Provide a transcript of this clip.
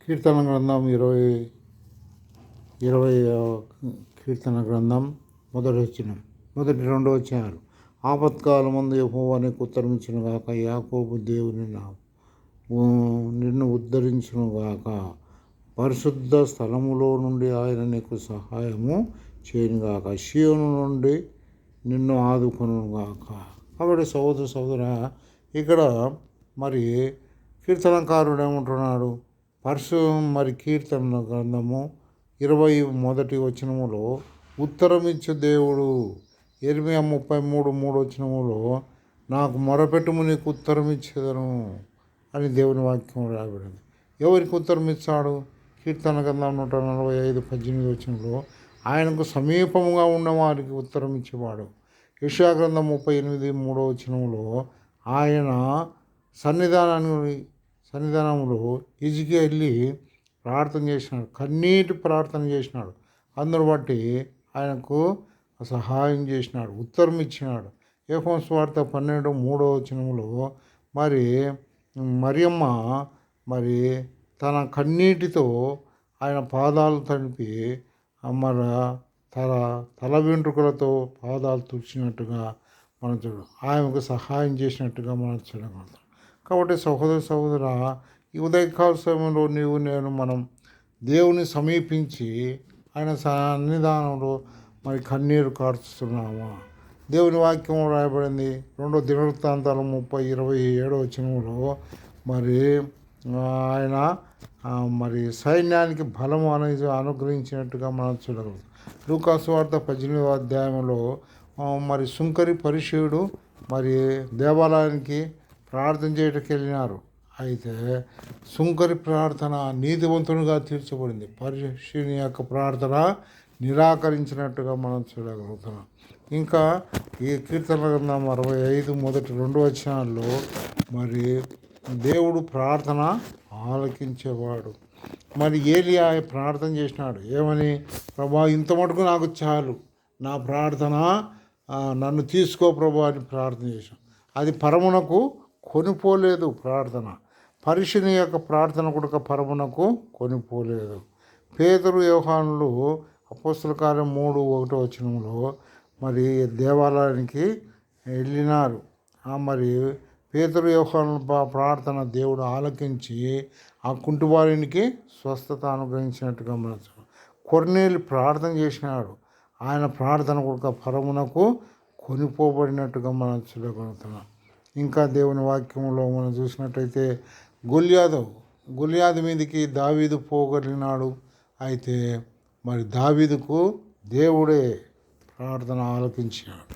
కీర్తన గ్రంథం 20 కీర్తన గ్రంథం మొదటి 2 వచనాలు. ఆపత్కాలమందు యెహోవా నీకు ఉత్తరమిచ్చును గాక, యాకోబు దేవుని నిన్ను ఉద్ధరించును గాక. పరిశుద్ధ స్థలములో నుండి ఆయన నీకు సహాయము చేయను గాక, సీయోను నుండి నిన్ను ఆదుకొను గాక. కాబట్టి సహోదర ఇక్కడ మరి కీర్తనకారుడు ఏమంటున్నాడు? కీర్తన గ్రంథము 21 వచనములో ఉత్తరమిచ్చు దేవుడు. యెర్మీయా 33:3 వచనములో నాకు మొరపెట్టుము నీకు ఉత్తరమిచ్చేదను అని దేవుని వాక్యం రాబడింది. ఎవరికి ఉత్తరం ఇచ్చాడు? కీర్తన గ్రంథం 145:18 వచనంలో ఆయనకు సమీపముగా ఉన్న వారికి ఉత్తరం ఇచ్చేవాడు. యెషయా గ్రంథం 38:3 వచనంలో ఆయన సన్నిధానంలో హిజ్కియా వెళ్ళి ప్రార్థన చేసినాడు, కన్నీటి ప్రార్థన చేసినాడు. అందును బట్టి ఆయనకు సహాయం చేసినాడు, ఉత్తరం ఇచ్చినాడు. యోహాను సువార్త 12:3 వచనంలో మరియమ్మ తన కన్నీటితో ఆయన పాదాలు తడిపి తల వెంట్రుకలతో పాదాలు తుడిచినట్టుగా మనం ఆమెకు సహాయం చేసినట్టుగా మనం చూడగలుగుతాం. కాబట్టి సహోదర ఈ ఉదయకాల సమయంలో మనం దేవుని సమీపించి ఆయన సన్నిధానంలో కన్నీరు కార్చుతున్నామా? దేవుని వాక్యం రాయబడింది 2 దినవృత్తాంతాలు 30:27 వచనంలో ఆయన సైన్యానికి బలము అనుగ్రహించినట్టుగా మనం చూడగలుగుతాం. లూకా సువార్త 18వ అధ్యాయంలో సుంకరి పరిసయ్యుడు దేవాలయానికి ప్రార్థన చేయడానికి వెళ్ళినారు. అయితే సుంకరి ప్రార్థన నీతివంతునిగా తీర్చబడింది, పరిసయ్యుని యొక్క ప్రార్థన నిరాకరించినట్టుగా మనం చూడగలుగుతున్నాం. ఇంకా ఈ కీర్తన గ్రంథం 65 మొదటి 2 వచనాల్లో దేవుడు ప్రార్థన ఆలకించేవాడు. ఏలియా ప్రార్థన చేసినాడు, ఏమని? ప్రభా, ఇంత మటుకు నాకు చాలు, నా ప్రార్థన నన్ను తీసుకో ప్రభా అని ప్రార్థన చేశాను. అది పరమునకు కొనిపోలేదు. ప్రార్థన పరిసయ్యుని యొక్క ప్రార్థన కూడా పరమునకు కొనిపోలేదు. పేతురు యోహానులు అపోస్తల కార్యం 3:1 వచనంలో దేవాలయానికి వెళ్ళినారు. పేతురు యోహానుల ప్రార్థన దేవుడు ఆలకించి ఆ కుంటివారికి స్వస్థత అనుగ్రహించినట్టుగా మనం కొర్నేలి ప్రార్థన చేసినాడు. ఆయన ప్రార్థన కూడా పరమునకు కొనిపోబడినట్టుగా మనం చూడగలుగుతున్నాం. ఇంకా దేవుని వాక్యంలో మనం చూసినట్టయితే గొల్యాదు మీదకి దావీదు పోగలిగినాడు. అయితే దావీదుకు దేవుడే ప్రార్థన ఆలకించినాడు.